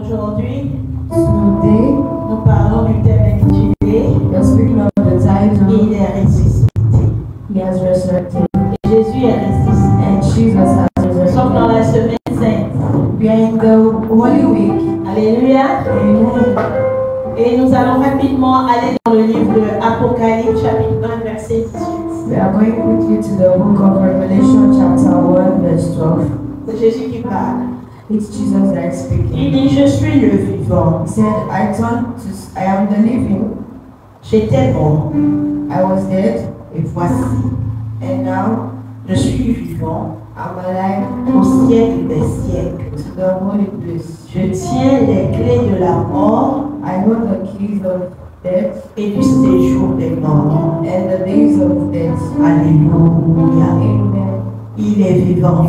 Aujourd'hui, Today, nous parlons du thème intitulé we are speaking of the title, Il est ressuscité. He has resurrected, Et Jésus est ressuscité. and Jesus has Nous sommes dans resurrected. la semaine sainte. We are in the Holy Week. Alléluia. Amen. Et nous allons rapidement aller dans le livre de Apocalypse, chapitre 1, verset 18. We are going quickly to the book of Revelation, chapter 1, verse 12. C'est Jésus qui parle. It's Jesus that is Il speaking. dit, je suis le vivant. He said, I am the living. J'étais mort. I was dead, Et voici, and now je suis vivant I'm alive au siècle des siècles. to the holy place. Je tiens les clés de la mort I hold the keys of death et du séjour des morts. and the days of death. Alléluia. Amen. Il est vivant.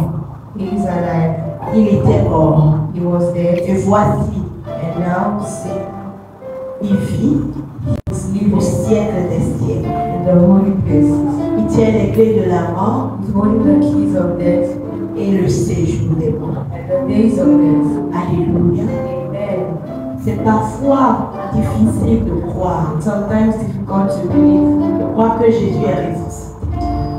He is alive. Il était mort. He was dead, Et voici, and now see, il vit he's au living siècle des siècles. in the holy places. Il tient les clés de la mort He's holding the keys of death et le séjour des morts. and the days of death. Alléluia. Amen. C'est parfois difficile de croire. It's sometimes difficult to believe, De croire que Jésus est ressuscité.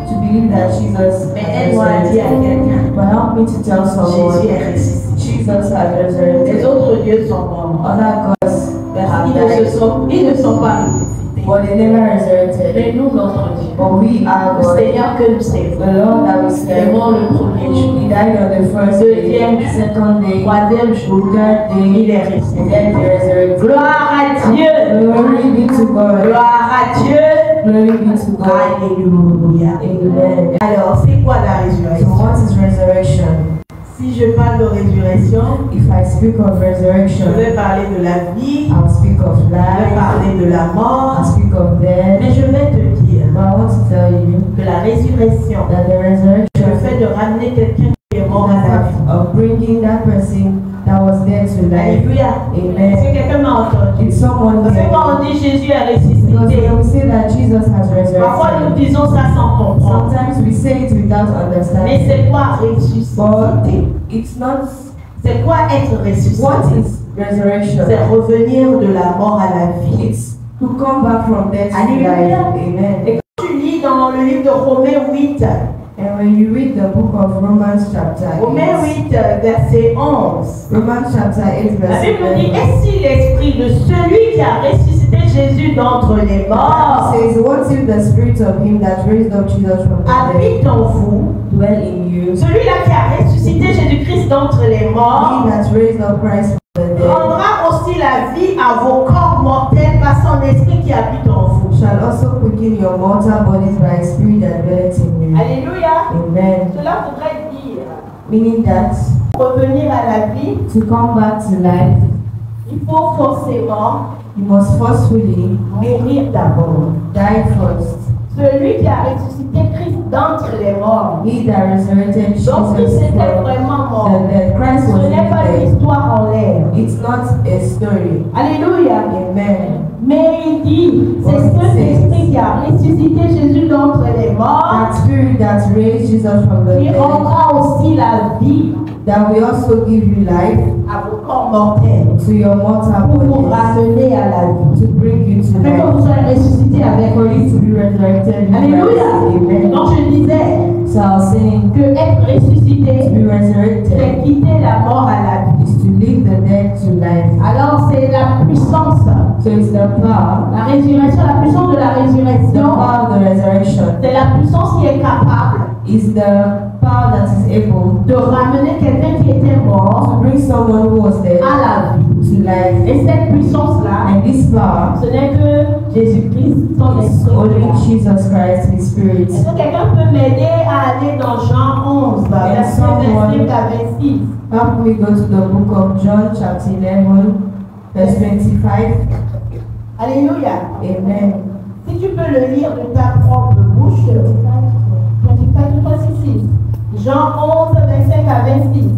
to believe that Jesus Mais has aide-moi à dire à resurrected. quelqu'un, But help me to tell Jésus someone, est ressuscité. Jesus has Les resurrected. autres dieux sont morts. Other gods have died, Ils ne sont pas ressuscités. but they never resurrected. Mais nous, notre Dieu, But we are le God, Seigneur que nous servons, the Lord that we il est serve. mort le premier jour. He died on the first Deuxième day, jour, second day, troisième jour, third day, il est and ressuscité. then he resurrected. Gloire à Dieu. Glory be to God. Gloire à Dieu. Glory be to God. Alléluia. Amen. Alors, c'est quoi la So résurrection? what is resurrection? Si je parle de résurrection, If I speak of je resurrection, vais parler de la vie, I'll speak of je vais life, parler de la mort, I'll speak of death. mais je vais te dire But I want to tell you que la résurrection, that the le resurrection fait de ramener quelqu'un qui est mort à la vie. of bringing that person that was dead to life. Alléluia. Est-ce Amen. que quelqu'un m'a entendu? It's someone Parce que here. quand on dit Jésus est Because ressuscité, when we say that Jesus has parfois nous resurrected, disons ça sans comprendre. sometimes we say it without Mais understanding. c'est quoi ressusciter? But it's not. C'est quoi être ressuscité? What is resurrection? C'est revenir de la mort à la vie. It's to come back from death to life. Alléluia. Amen. Et quand tu lis dans le livre de Romains 8, And when you read the book of Romans chapter Romains 8, 8, verset 11, Romans chapter 8 la verse Bible dit, 11, et si l'esprit de celui qui a ressuscité Jésus d'entre les morts says, what if the spirit of him that raised up Jesus from the dead habite en vous, dwell in you? celui-là qui a ressuscité Jésus-Christ d'entre les morts, He that raised up Christ from the dead rendra aussi la vie à vos corps mortels par son esprit qui habite en vous. shall also quicken your mortal bodies by his spirit that dwelleth in you. Alléluia. Amen. Cela voudrait dire, Meaning that revenir à la vie, to come back to life, il faut forcément you must forcefully mourir d'abord. die first. Celui qui a ressuscité Christ d'entre les morts. He that resurrected Jesus Donc Christ était from vraiment mort. the dead. Christ Ce was n'est pas une dead. histoire en l'air. It's not a story. Alléluia. Amen. Mais il dit, c'est cet esprit qui a ressuscité Jésus d'entre les morts That spirit that raised Jesus from the qui dead, rendra aussi la vie that will also give you life à vos corps mortels to your mortal pour vous bodies, ramener à la vie. to bring you to Afin que life, vous soyez ressuscités avec for you lui. to be resurrected. with Alléluia. Christ. Amen. Donc je disais So I was saying, que être to ressuscité, be resurrected c'est quitter la mort à la vie. is to leave the dead to life. Alors c'est la puissance, So it's the power, la résurrection, la puissance de la the résurrection, power of the resurrection c'est la puissance qui est capable is the power that is able de ramener quelqu'un qui était mort to bring someone who was dead à la vie. to life. Et cette puissance-là, And this power ce n'est que Jésus-Christ, son is esprit. only Jesus Christ, His Spirit. Est-ce que quelqu'un peut m'aider à aller dans Jean 11, verset 25 à 26? Help me go to the book of John, chapter 11, verse 25. Alléluia. Amen. Si tu peux le lire de ta propre bouche, 25 to 26. Jean 11, 25 à 26.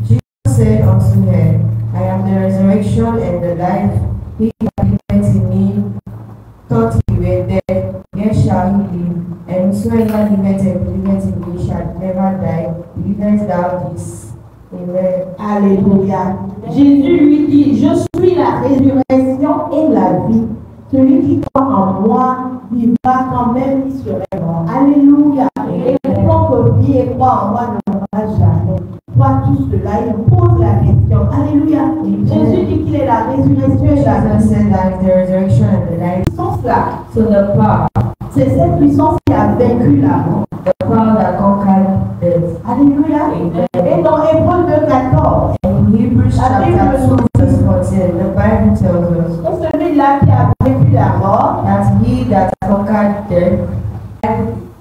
Jesus said unto her, I am the resurrection and the life. He that believeth in me, thought he were dead, yet shall he live. And whosoever liveth and believeth in me shall never die. Believest thou this? Amen. Alléluia. Jésus lui dit, je suis la résurrection et la vie. Celui qui croit en moi vivra quand même il serait mort. Alléluia. Et quiconque vit et croit en moi ne mourra jamais. Vois tout cela, il pose la question. Alléluia. Jésus dit qu'il est la résurrection et la vie. So the power, C'est cette puissance qui a vaincu la mort. the power that conquered death. Alléluia. Et dans Hébreux 2:14, In Hebrews chapter 2 verse 14, the Bible tells us c'est celui-là qui a vaincu la mort. that he that conquered death.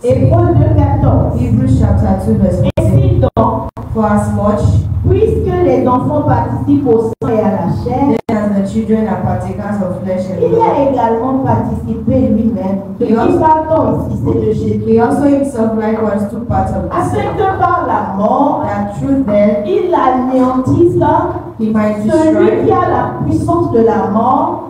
Hébreux 2:14. Hebrews chapter 2 verse 14. Ainsi donc, For as much puisque les enfants participent au sang et à la chair, then as the children are partakers of flesh and il blood, a également participé lui-même. De qui parle-t-on ici? C'est de Jésus. he also himself likewise took part of the Afin sin, que par la mort, that through death il anéantisse he might celui qui destroy, a la puissance de la mort,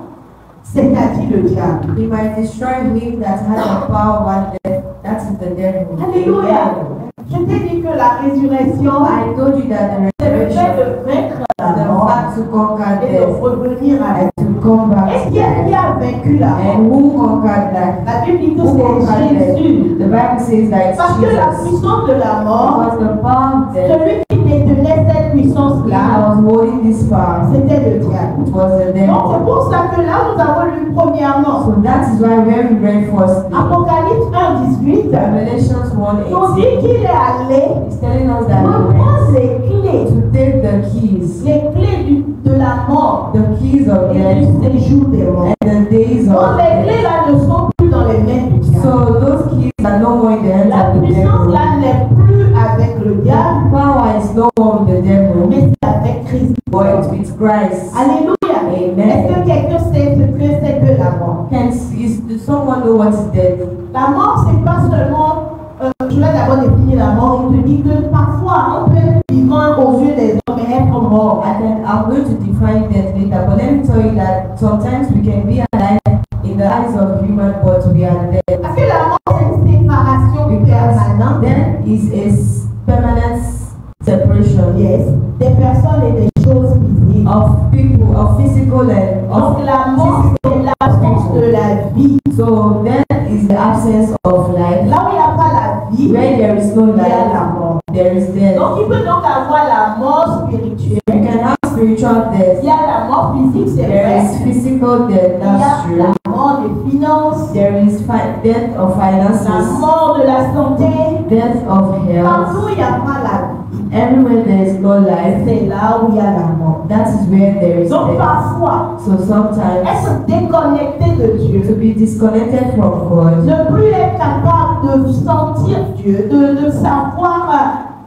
c'est-à-dire le diable. he might destroy him that has the power over death, that is the devil. Alléluia. Je t'ai dit que la résurrection I told you that the c'est le fait resurrection de vaincre is la the mort fact to conquer et de death revenir à la and to come back Et to qui life. a vaincu la mort? And who conquered that? La Bible dit que Who c'est conquered death? Jésus. The Bible says that it's Parce que la Jesus. puissance de la mort, Because the power of death celui qui détenait cette that puissance-là, was holding this power, c'était le diable. it was the Donc c'est devil. pour ça que là nous avons lu premièrement So that is why when we read first Apocalypse 1:18, Revelations on dit 1:18, qu'il est allé it's telling us that he went reprendre les clés, to take the keys, les clés de la mort the keys of et death du séjour des morts. and the days Donc of les death. clés là ne sont plus dans les mains du diable. So those keys are no more in the hands La of the puissance devil. là n'est plus avec le diable, Power is no more with the devil, mais c'est avec Christ. but it's with Christ. Alléluia. Amen. Est-ce que quelqu'un sait ce que c'est que la mort? Hence, does someone know what is death? La mort, c'est pas seulement. Je vais d'abord définir la mort. Il te dit que parfois on peut être vivant aux yeux des hommes et être mort. And then I'm going to define death later, but let me tell you that sometimes we can be alive in the eyes of human, but we are dead. Parce que la mort, c'est une séparation permanente. Death is a permanent separation Yes, des personnes et des choses visibles. of people, of physical and Donc of la mort, c'est l'absence de la vie. So death is the absence of life. Là où il n'y a pas la vie, Where there is no il y a la life, mort. there is death. Donc il peut donc avoir la mort spirituelle. You can have spiritual Il death. y a la mort physique, c'est There vrai. is physical death, Il y that's a true. la mort des finances, There is death of la finances, mort de la santé. death of health. Partout où il n'y a pas la vie, Everywhere there is no life, c'est là où il y a la mort. that is where there is Donc death. parfois, So sometimes, être déconnecté de Dieu, to be disconnected from God, ne plus être capable de sentir Dieu, de savoir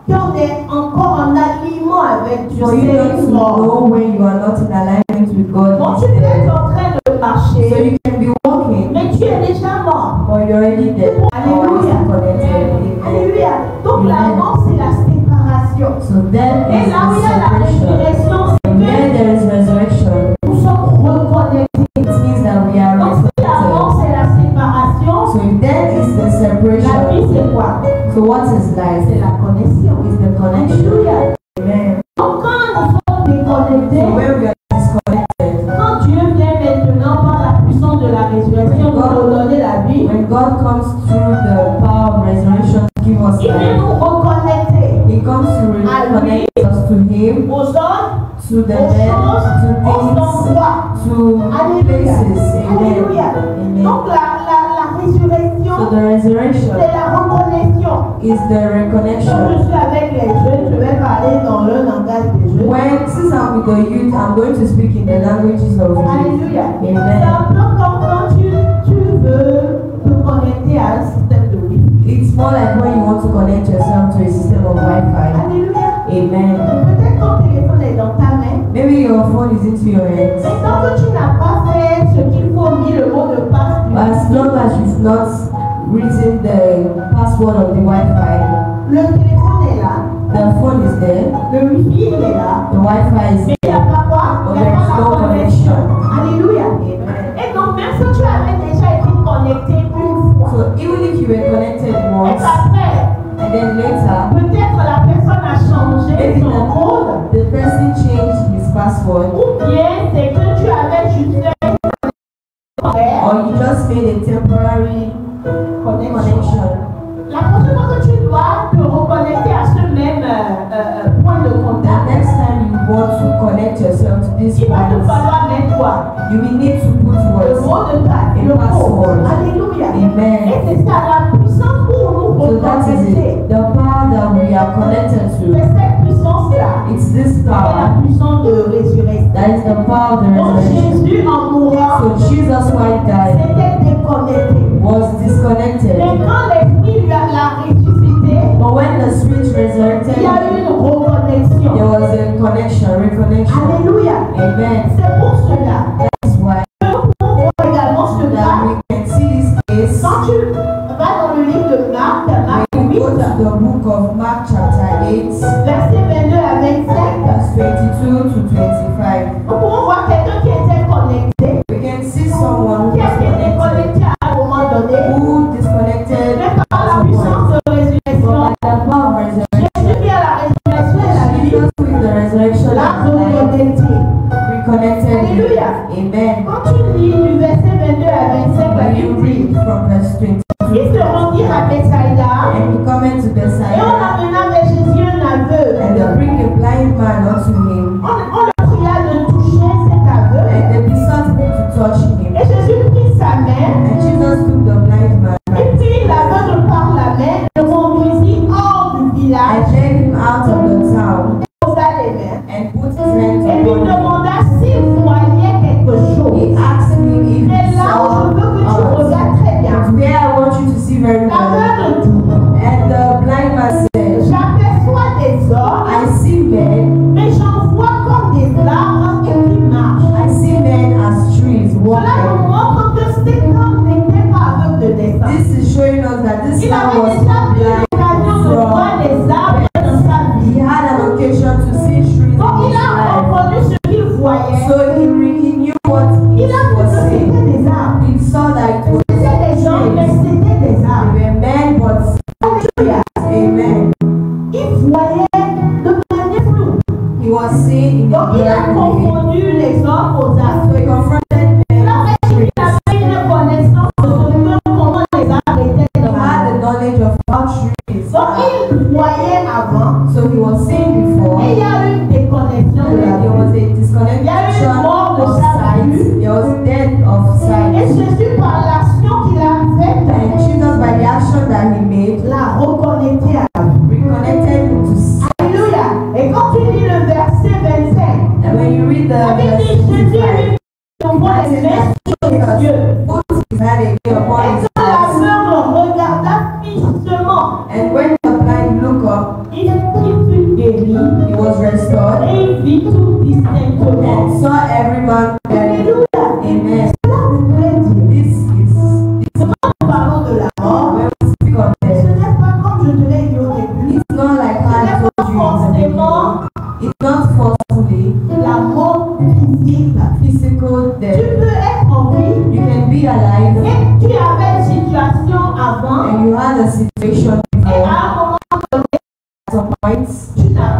qu'on est encore en aliment avec Dieu, for you not c'est to mort. know when you are not in alignment with God, Donc is tu peux death. être en train de So marcher, you can be walking, mais tu es déjà mort. but you're already dead. Or Alléluia. disconnected. Alléluia. Donc la Amen. mort, c'est la séparation. So death Et is là où il y a la the separation. résurrection, c'est And where que there is resurrection, nous sommes reconnectés. it means that we are Donc si la mort, resurrected. c'est la séparation, So if death is the la vie, separation, c'est quoi? so what is life? C'est la connexion. Is the connection. Alléluia. Amen. Donc quand nous sommes déconnectés, So where we are disconnected, quand Dieu vient maintenant par la puissance de la résurrection pour nous donner la vie, when God comes through the power of resurrection to give us il vient life, nous reconnecter He comes to reconnect us to Him, aux hommes, to the aux dead, choses, to aux things, endroits. to Alléluia. places. Alléluia. Amen. Donc la résurrection, So the resurrection c'est la reconnexion. is the Quand reconnection. je suis avec les jeunes, je vais parler dans le langage des jeunes. Since I'm with the youth, I'm going to speak in the languages of youth. Alléluia. C'est Amen. un peu comme quand tu veux te connecter à un système de Wi-Fi. It's more like when you want to connect yourself to a system of Wi-Fi. Alléluia. Amen. Peut-être ton téléphone est dans ta main. Maybe your phone is into your hands. Mais tant que tu n'as pas fait ce qu'il faut, mis le mot de passe, As long as you've not written the password of the Wi-Fi, le téléphone est là, the phone is there, le Wi-Fi il est là, the Wi-Fi is mais il n'y a there, pas quoi? but Il n'y a there is pas no la connexion. connection. Alléluia. Amen. Et donc, même si tu avais déjà été connecté une fois, So even if you were connected et once, qu'après, and then later, peut-être la personne a changé son code, person changed his password, ou bien c'est que tu avais juste or you just made a temporary connection. La prochaine fois que tu dois te reconnecter à ce même point de The contact, next time you want to connect yourself to this il va te point, falloir mettre quoi? you will need to put Le words. mot de passe, A le mot. password. Alléluia. Amen. Et c'est ça la puissance pour nous So that is reconnecter. it. The power that we are connected C'est to. cette puissance-là. It's this C'est la power. puissance de résurrection. That is the power of the Donc resurrection. Jésus en mourant, So Jesus, while he died, s'était déconnecté. was disconnected. Mais quand l'Esprit l'a ressuscité, But when the Spirit il y a resurrected, eu une reconnexion. there was a connection, reconnection. Alléluia. Amen. C'est pour cela That's why que nous pouvons également ce that cas. we can see this case. Quand tu vas dans le livre de Marc, Marc When you 8, go to the book of Mark chapter 8, versets 22 à 25, verse 22 to 25, nous pouvons voir quelqu'un qui était connecté, we can see someone who qui a été disconnected, connecté à un moment donné, who disconnected mais par la at some puissance point. de résurrection. But by the power of resurrection, Jésus qui à la résurrection et la vie, Jesus with the resurrection l'a and life, reconnecté. reconnected him. Alléluia. Amen. Quand tu lis du verset 22 à 25, la When you Bible dit, read from verse 22, ils se rendirent à Bethsaïda, and he cometh to et on Bethsaida, amena vers Jésus un aveugle. and they bring a blind man unto him, On le pria de toucher cet aveugle. and they besought him to touch him. Et Jésus prit sa main, And Jesus took the blind man et by his puis l'aveugle par la main, le conduisit hors du and village, led him out of the town, posa les mains, and put his hands et lui upon him. demanda s'il voyait quelque He chose. asked him if Mais he là où saw je veux que tu us. regardes très bien, Where I want you to see very well. l'aveugle dit, And the blind man said, j'aperçois des hommes, I see men, mais j'en vois comme des arbres et qui marchent. I see men as trees Cela walking. nous montre que cet homme n'était pas aveugle de naissance. This is showing us that this Il man avait was déjà not eu blind l'occasion de voir from des arbres dans sa vie. he had an occasion to see trees Donc in il his a life. reconnu ce qu'il voyait. So he knew what he Il a vu was que seeing. c'était des arbres. He saw that it was C'était des gens, mais trees. c'était des arbres. They were men, but Alléluia. amen. Il voyait de manière floue. He was seeing in Donc the il a blind way. confondu les hommes aux arbres. So he confronted men Il with avait trees. une connaissance de comment les arbres étaient He dans la had the vie. knowledge of how trees Donc are. il voyait avant. So he was seeing before. Et il y a eu une déconnexion de la There was vue. a disconnection mort de of sa sight. vue. There was death of Et sight. Jésus, par l'action qu'il a faite, And Jesus, by the action that he made, l'a reconnecté à la vie. reconnected him to sight. Alléluia. Et quand tu lis le verset 25, And when you read the la Bible dit verse Jésus 25, lui envoie les mains sur les yeux. put his hand again upon Et his quand eyes. l'aveugle regarda fixement, And when the blind looked up, il fut guéri he was restored et il vit tout distinctement. and saw every man clearly. Alléluia. Amen. Cela voudrait dire, This is quand nous parlons de la mort, when we speak of ce death. n'est pas comme je te l'ai dit au début, It's not like ce I n'est told pas you in the forcément beginning. It's not forcefully la mort physique. physical Tu death. peux être en vie You can be alive et tu avais une situation avant and you had a situation et before. à un moment donné, At some point, tu n'as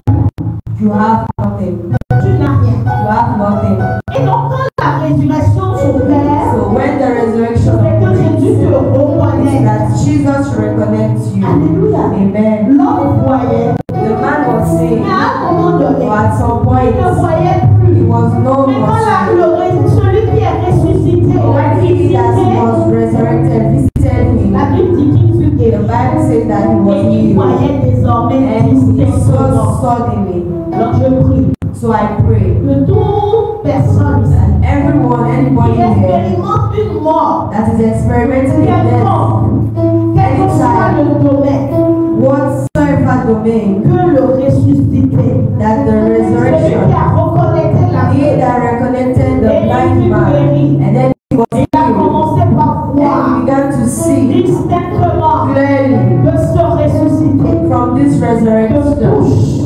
you have nothing. rien. You have nothing. Et donc quand la résurrection s'opère, So when the resurrection c'est que Jésus te is reconnaît. that Jesus reconnects you. Alléluia. Amen. L'homme voyait, The man was saying, mais à un moment donné, but at some il point, ne voyait he plus. was no Mais quand more seeing. celui qui est ressuscité, When l'a he that visité, was resurrected visited him, la Bible dit qu'il fut the guéri. Bible says that he was Et il healed. voyait désormais And he distinctement. saw suddenly. Alors je prie So I pray que toute personne ici that everyone, anybody qui here expérimente une mort, that is experimenting in death, quel que soit le domaine, whatsoever domain, que le ressuscité, that the celui resurrection, qui a reconnecté la he vie, that reconnected the blind man, and then he was il a healed, commencé par and voir he began to see distinctement clearly de se ressusciter, from this de resurrection, touche,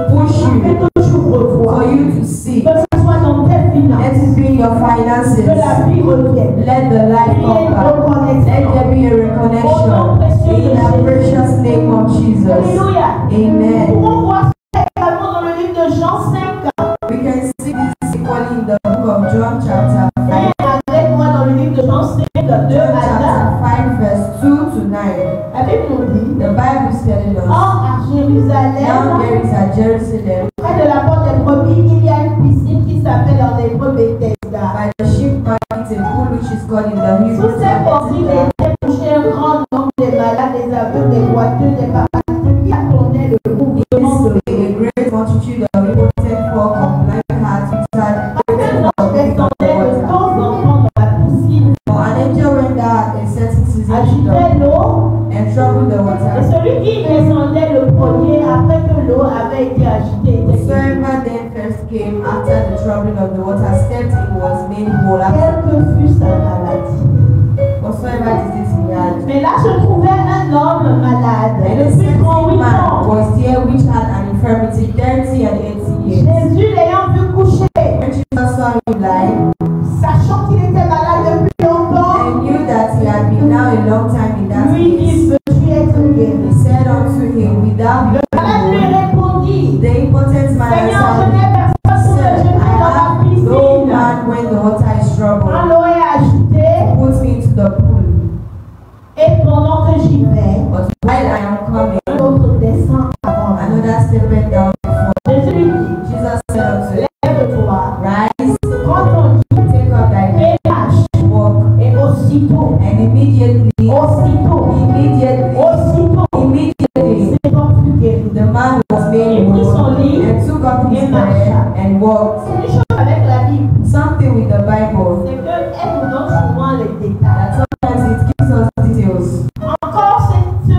push et you, que tu revois, for you to see. que ce soit dans tes Let finances, it be in your que la finances. vie revienne. Let the life Il y ait come une back. Let reconnexion. there be a reconnection in the precious name of Jesus. Alléluia. Nous Amen. pouvons voir ça également dans le livre de Jean 5, Jérusalem, there is at Jerusalem, près de la porte des brebis, il y a une piscine qui s'appelle en hébreu Bethesda. by the sheep market, a pool which is called in the Hebrew Sous ces portiques Bethesda. étaient couchés un grand nombre de malades, des aveugles, des boiteux, des paralysés qui attendaient le mouvement de This a great multitude of impotent folk of blind hearts which had descendait de temps en temps dans la piscine, For an angel went out in certain season agitait l'eau, and troubled the et water. celui qui descendait le premier, après que l'eau avait été agitée, était guéri. Whosoever then first came after the troubling of the water stepped in was made whole. Quelle que fût sa maladie. Whatsoever disease he had. Mais là se trouvait un homme malade, And a depuis certain 38 man ans. was there which had an infirmity 30 and 80 years. Jésus l'ayant vu couché, When Jesus saw him lying sachant qu'il était malade depuis longtemps, and knew that he had been now a long time in that lui dit, place, peux-tu être guéri? he said unto him, without Le malade lui being répondit, the impotent man Seigneur, je answered, n'ai personne pour me Sir, jeter I dans la have no piscine. man when the water is Quand troubled. l'eau est agitée, Put me into the pool. et pendant que j'y vais, But while I am coming, un autre descend avant moi. another stepped down before. Jésus lui dit, Jesus said unto him, lève-toi, Rise, prends ton lit take up thy bed, et marche. walk. Et aussitôt, And immediately, ce corps fut guéri. the man was made Il prit son whole lit and took up his et bed marcha. and walked. Une chose avec la Bible, Something with the Bible c'est qu'elle nous donne souvent les détails. that sometimes it gives us details. Encore, ce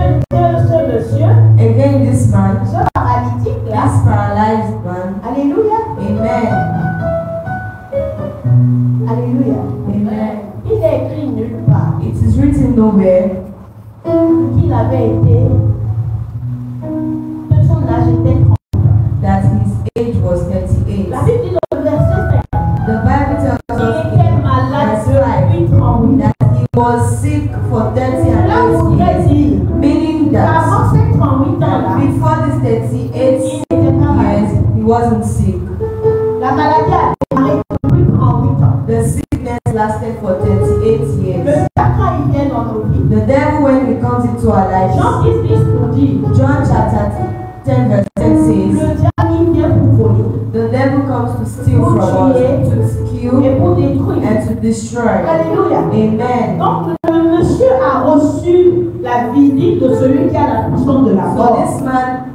monsieur, Again, this man, ce paralytique là, this paralyzed man, alléluia, amen, alléluia, amen. il est écrit nulle part It is written nowhere qu'il avait été, que son âge était 30. that his age was 38. La Bible dit dans le verset 5, The Bible tells il us était malade verse 5 depuis 38 ans. that he was sick for 30 Cela and 8 voudrait years, dire meaning that qu'avant ces 38 ans-là, before this 38 il n'était pas malade. years, he wasn't sick. La maladie a démarré depuis 38 ans. The sickness lasted for 38 Le years. diable, quand il vient dans nos vies, The devil, when he comes into our lives, Jean 10 nous dit, John chapter 10 verse 10 says, le diable il vient pour voler the devil comes to steal from us, to kill et pour détruire. and to destroy. Alléluia. Amen. Donc le monsieur a reçu la visite de celui qui a la puissance de la So mort. this man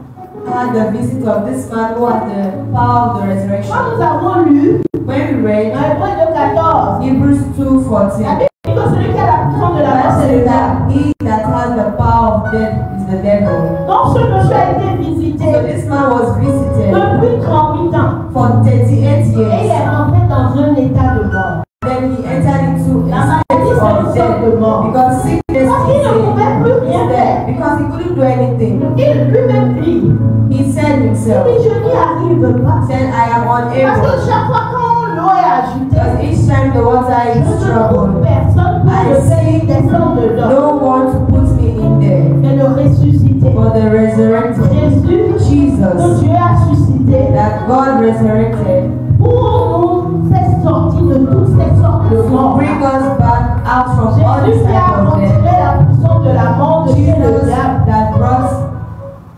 had the visit of this man who had the power of the resurrection. Quand nous avons lu When we read dans Hébreux 2:14, Hebrews la 2:14, Bible dit que celui qui a la puissance de la mort, c'est le that diable. he that has the power of death is the devil. Donc ce monsieur a été visité So this man was visited depuis 38 ans for 38 et il years. est rentré dans un état de mort. Then he entered into La a maladie, state c'est une of sorte death de mort. because sickness Parce qu'il ne pouvait plus is rien faire. there because he couldn't do anything. Il lui-même dit, He said himself, oui, je n'y arrive pas. said, I am Parce que unable. chaque fois quand l'eau est agitée, Because each time the water je is ne trouve troubled, personne pour I me faire see descendre dedans no one to put me in there. et le ressusciter. For the resurrected Jésus, que Jesus, Dieu a suscité that God resurrected, pour nous faire sortir de toutes ces sortes de to morts. bring us back out from all Jésus this qui a type of retiré death. la puissance de la mort de chez le Jesus diable,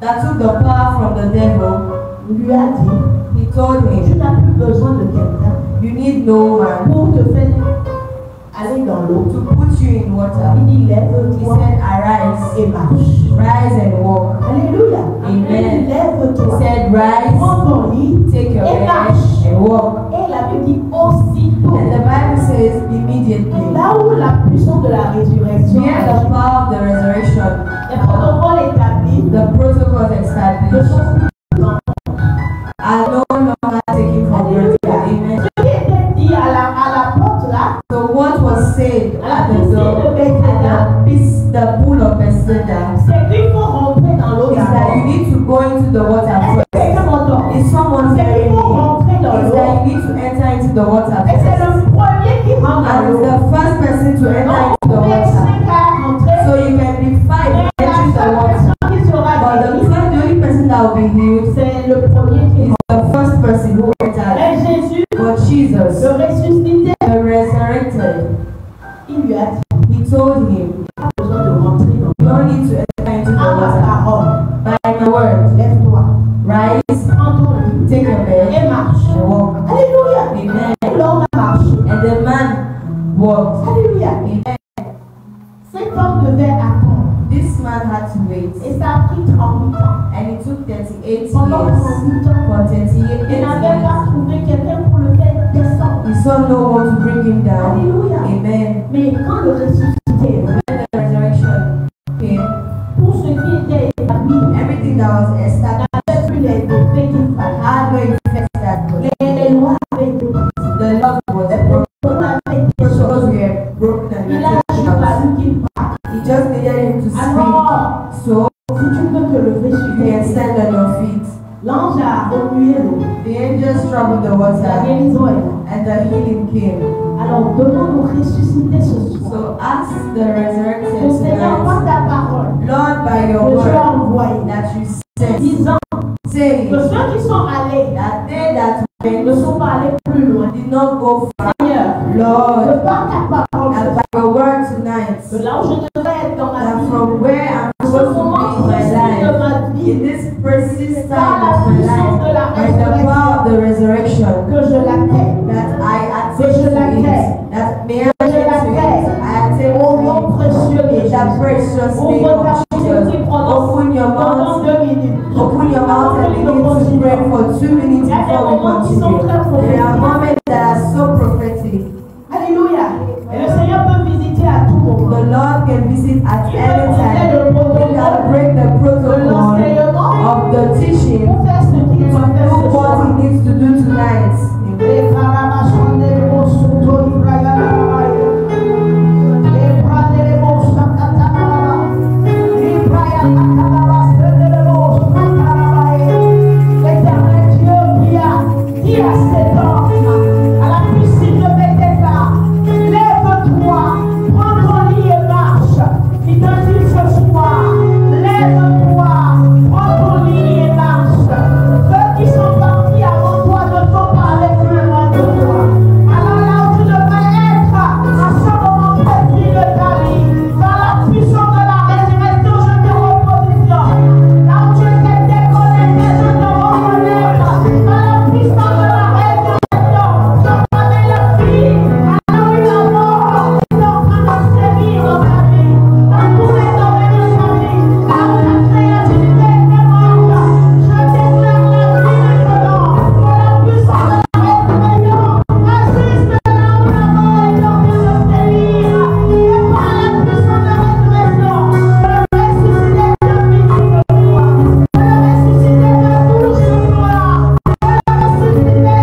that took the power from the devil, lui a dit, he told tu him, n'as plus besoin de quelqu'un you need no man pour te faire aller dans l'eau. to put you in water. Il dit, He lève-toi said, arise, et marche. rise and walk. Alléluia. Amen. Il dit, He lève-toi, said, rise, prends ton lit take your et bed marche. and walk. Et la Bible dit aussitôt, And the Bible says immediately, là où la puissance de la résurrection, here's the power of the resurrection, les protocoles établis the protocols ne established sont plus are no longer taken for granted. Amen. ce qui était dit à la porte là, So what was said at the door, Bethesda, the pool of Bethesda, c'est qu'il faut rentrer dans l'eau is that d'abord. you need to go into the water Est-ce que first. quelqu'un m'entend? Is someone C'est hearing qu'il faut me? rentrer dans Is l'eau. that you need to enter into the water Et c'est first. le premier qui rentre dans And is l'eau. the first person to enter Donc, into the vous êtes water. 5 à rentrer. So you can be five Mais la entering the seule water. personne qui sera But guérie, the only person that will be healed c'est le premier qui is rentre. the first person who entered. Et Jésus, But Jesus, le ressuscité, the resurrected, il lui a dit, he told him, pas besoin de rentrer dans you don't need to enter into the l'eau. À ma water. parole, By my word, lève to wait. Et ça a pris 38 ans. And it took 38 Pendant years. 38 ans, For 38 il n'avait pas years. trouvé quelqu'un pour le faire descendre. He saw no one to bring him down. Alléluia. Amen. Mais quand le ressuscité, When the resurrection came, tout ce qui était établi, everything that was established n'avait plus les effets qu'il fallait. had no effect that was. Les lois avaient été brises. The law was Les broken. protocoles avaient été Protocols changés. were broken and Il a juste rejected. fallu qu'il parte. He just needed him to speak. Alors, So si tu veux que le you can ressuscité, stand on your feet. l'ange a remué l'eau. The angels troubled the La water guérison est là. and the healing came. Alors, demande au ressuscité ce soir. So ask the Le resurrected Seigneur, tonight, par ta parole, Lord, by your que tu as word envoyé, that you sent, disant say que ceux qui sont allés that they that ne sont pas allés plus loin. did not go far, Seigneur, Lord, que par ta parole, and by your word tonight, de là où je devrais être dans ma that vie, from where I'm ce supposed to moment be in my précis de life, ma in vie, this precise par time la of my puissance life, de la by the power of the resurrection, que je l'accueille. that I Que attend je to l'accueille. it, that may I Que je attend to it, l'accueille. I attend Au to nom it. précieux de In that Jésus. precious name Ouvre of ta bouche Jesus, et prononce open your pendant mouth, 2 minutes. open your mouth and Avant begin de to continuer. pray for 2 minutes Il y a des before we moments qui sont continue. très There are prophétiques. moments that are so prophetic. Alléluia. Et le Seigneur peut visiter à tout moment. The Lord can visit at Il any peut time. briser le He protocole can break the de protocol l'enseignement of the teaching pour faire ce qu'il to doit faire do ce what soir. he needs to do tonight. Amen. Les carabachons des mots sont au Ibrahim. Les bras des mots sont Katabara. L'Ibrahim Katabara, c'est des mots sont Katabara. L'éternel Dieu qui a 7 ans, à la piscine de Bethesda, lève-toi, prends ton lit et marche. Il te dit ce soir, lève-toi, prends ton lit et marche. Ceux qui sont partis avant toi ne sont pas allés plus loin que toi. Alors là où tu devrais être, à ce moment précis de ta vie, dans la puissance de la résurrection, je te repositionne. Là où tu étais déconnecté, je te reconnecte. Dans la puissance de la résurrection, je connais la vie. Alors oui, la mort est en train de sévir dans ta vie. Dans tous les domaines de ta vie. Là où la créativité est morte, je déclare la vie maintenant. Pour la puissance de la résurrection, assiste là où la mort est en train de sévir. Et par la puissance de la résurrection, le ressuscité te visite toi. Le ressuscité te touche toi. Le ressuscité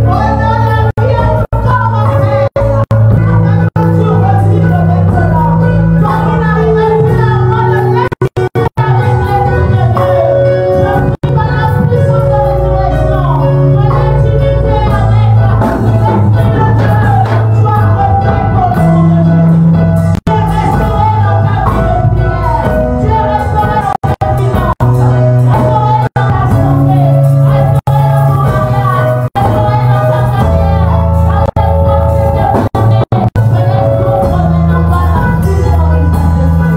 redonne la vie à ton corps en fait. Afin que tu revives maintenant. Toi qui n'arrivais plus à avoir de l'esprit avec l'Esprit de Dieu. Je prie par la puissance de la résurrection que l'intimité avec l'Esprit de Dieu soit refaite au nom de Jésus. Tu es restauré dans ta vie de prière. Tu es restauré dans tes finances. Restauré dans ta santé. Restauré dans ton mariage. Restauré dans ta carrière. Dans tes projets de donner. Que les jours maintenant par la puissance de Jésus.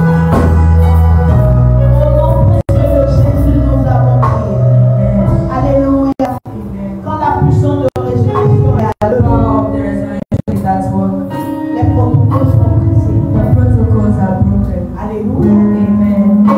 Au nom précieux de Jésus, nous avons prié. Alléluia. Quand la puissance de résurrection est à The l'œuvre, power of the resurrection is at work. les protocoles sont brisés. The protocols are broken. Alléluia. Amen. Et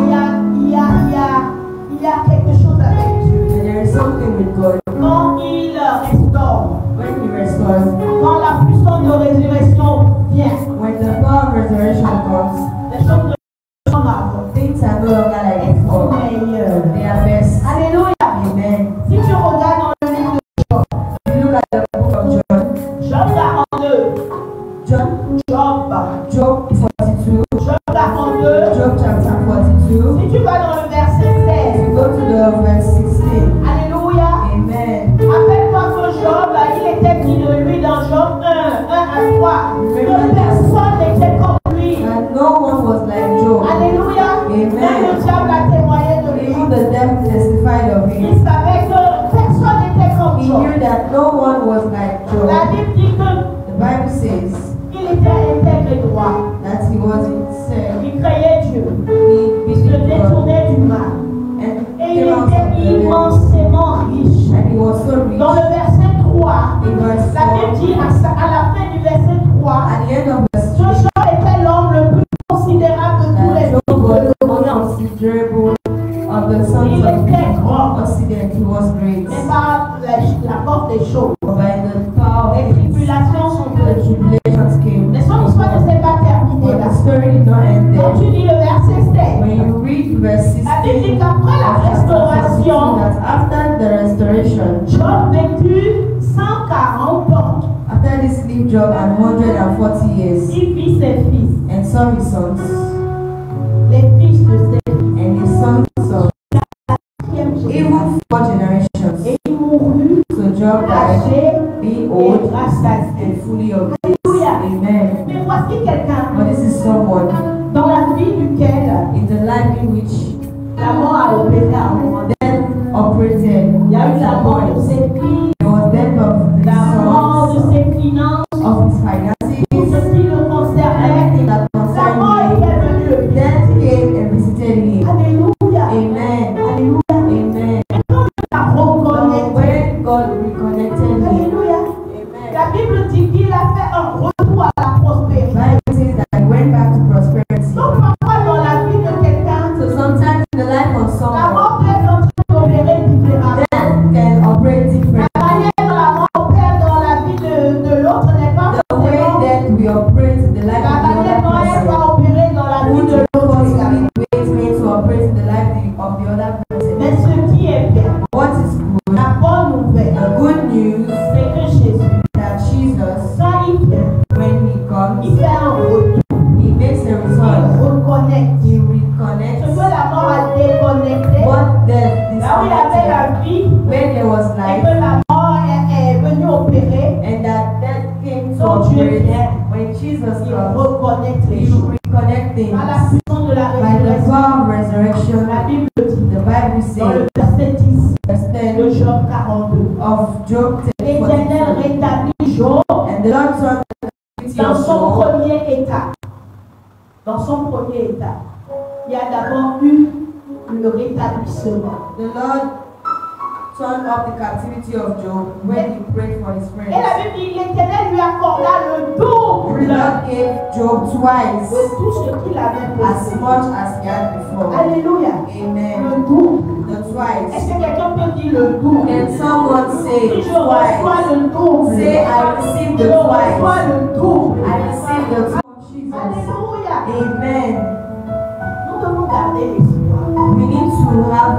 il y a quelque chose avec Dieu. And there is something with God. Quand il restaure, When He restores, quand la puissance de résurrection vient, when the power of resurrection comes, les choses ne sont pas bonnes. things are no longer like Elles sont before. meilleures. They are best. Alléluia. Amen. Si tu regardes dans le livre de Job, If you look at the book of John, Job 42, Job 42, Job 42, Job chapter 42, si tu vas dans le verset 16, if you go to the verse 16, Alléluia. Amen. Rappelle-toi que Job, il était dit de lui dans Job 1 à 3, que personne n'était comme lui. And no one was like Job. Alléluia. Amen. Même le diable a témoigné de lui. Even the devil testified of Il him. savait que personne n'était comme He Job. knew that no one was like La Job. Bible dit The Bible says qu'il était intègre et droit. that he was sincere. Il craignait Dieu. He Il se believed God. détournait du mal. And Et il came out of était the devil. immensément riche. And he was so rich. Dans le verset 3, In verse la Bible 4, dit à la fin du verset 3, at the end of verse ce 3, Job était l'homme le plus considérable de tous les that Job jours was de the most l'Orient. considerate great. Mais par la force des choses. But by the power Les of it, tribulations sont the venues. tribulations came. Mais son histoire ne s'est pas terminée But là. the story did not end Quand tu there. lis le verset 7, When you read verse 16, la Bible dit qu'après la of chapter 14, restauration, that after the restoration, Job vécut 140 ans. after this lived Job and 140 years, Il vit ses fils, and saw his sons, les fils de ses fils. and his sons' sons, even 4 generations. Et il mourut So Job died, âgé being et old rassasié. and fully of days. Alléluia. Amen. Mais voici quelqu'un But this is someone dans la vie duquel in the life in which la mort a opéré à un moment. death operated. Il y a eu la mort de ses filles, There was death of his la mort de sons, ses finances, of his finances, tout ce qui le concernait. everything that La concerned mort him. était venue le visiter. Death came and visited him. Alléluia. Amen. Alléluia. Amen. La reconnecte. When God reconnected him, Alléluia. amen. La Bible dit qu'il a fait un retour à la prospérité. Bible says that he went back to prosperity. Donc parfois dans la vie de quelqu'un, So sometimes in the life of la someone, mort peut être en train d'opérer différemment. death can operate differently. La manière dont la mort opère dans la vie de l'autre n'est pas The way forcément that we operate in the life la of the manière dont elle other va person opérer dans la vie would de l'autre possibly également. ways made to operate in the life of the other person. Mais ce qui est bien, What is good? la bonne nouvelle, The good news c'est que Jésus, that Jesus, quand il vient, when he comes, il fait un retour, he makes a il return. reconnecte. He Ce reconnects que la mort a déconnecté, what death là où il y avait disconnected. la vie, When there was et life, que la mort est venue opérer, and that death came to quand Dieu operate, vient, when Jesus il comes, reconnecte les he choses. reconnects things. Par la puissance de la By the résurrection, power of resurrection, la Bible dit, the Bible dans le says, verset 10 verse de 10 Job 42, of Job 10, l'Éternel rétablit Job and the Lord saw the captivity dans of son Job. premier état. Dans son premier état, il y a d'abord eu le rétablissement. The Lord turned up the captivity of Job when he prayed for his Et la friends. Bible dit l'Éternel lui accorda le The double Lord gave Job twice de tout ce qu'il avait as possédé. much as he had before. Alléluia. Amen. Le double. The Est-ce twice. que quelqu'un peut dire le double? Can someone say Si je reçois twice? le double, Say, I receive je the reçois twice. le double. I receive the two of Jesus. Alléluia. Amen. Nous devons garder l'espoir. We need to have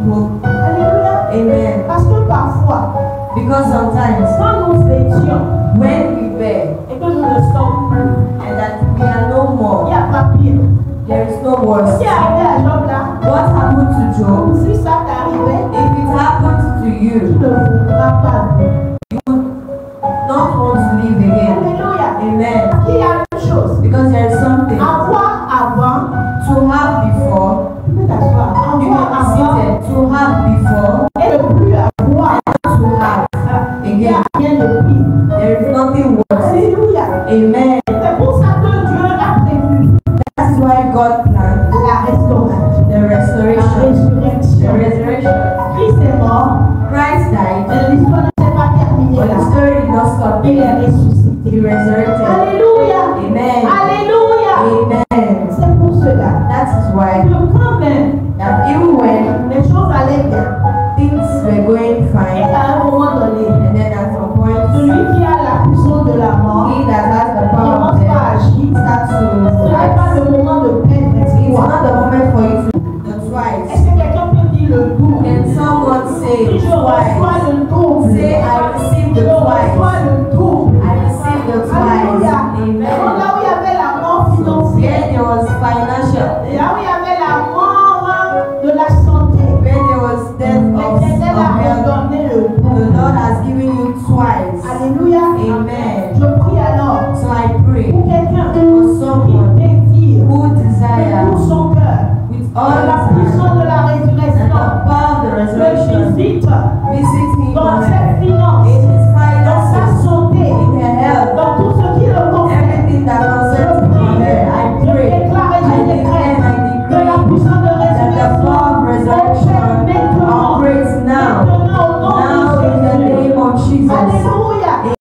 hope. Alléluia. Amen. Parce que parfois, Because sometimes quand nous étions when we bear et que nous ne sommes plus, and that we are no il n'y more, a pas pire. there is no worse. Ce qui est arrivé à Job là, What happened to Job? si ça t'arrivait, If it happened to tu you, ne voudras pas vivre. you would not want to live again. Alléluia. Amen. Il y a une chose. Because there is something Avoir avant, to have before. tu peux t'asseoir. You Avoir can be avant seated. To have before et ne plus avoir. and to have Il n'y a again. rien de pire. There is nothing worse. Alléluia. Amen. C'est pour ça que Dieu a prévu That's why God planned la restauration, the la restoration, the résurrection. resurrection. Christ est mort, Christ died, mais l'histoire ne s'est pas terminée but the là. story did not stop Il est there. ressuscité. He resurrected. Alléluia. Amen. Alléluia. Amen. C'est pour cela That is why que quand même that even when les choses allaient bien, things were going et fine, à un moment donné, and then at some point, celui qui a la puissance de la mort he that has the power of commence à death agir. starts Ce to n'est pas act. le moment de perdre It's espoir. not the moment for you to the Est-ce twice. que quelqu'un peut dire le double? Can someone say Si je reçois twice? le double, Say, I receive je the reçois twice. le double. I receive the twice. Alléluia. Amen. Là où il y avait la mort financière, Where there was financial, là où il y avait la mort de la santé, where there was death of l'Éternel a health, redonné le the double. Lord has given you twice. Alléluia. Amen. Je prie alors So I pray pour quelqu'un for qui someone désire who de desires tout son cœur with la all his heart puissance de la and the résurrection power of the le resurrection visite. visit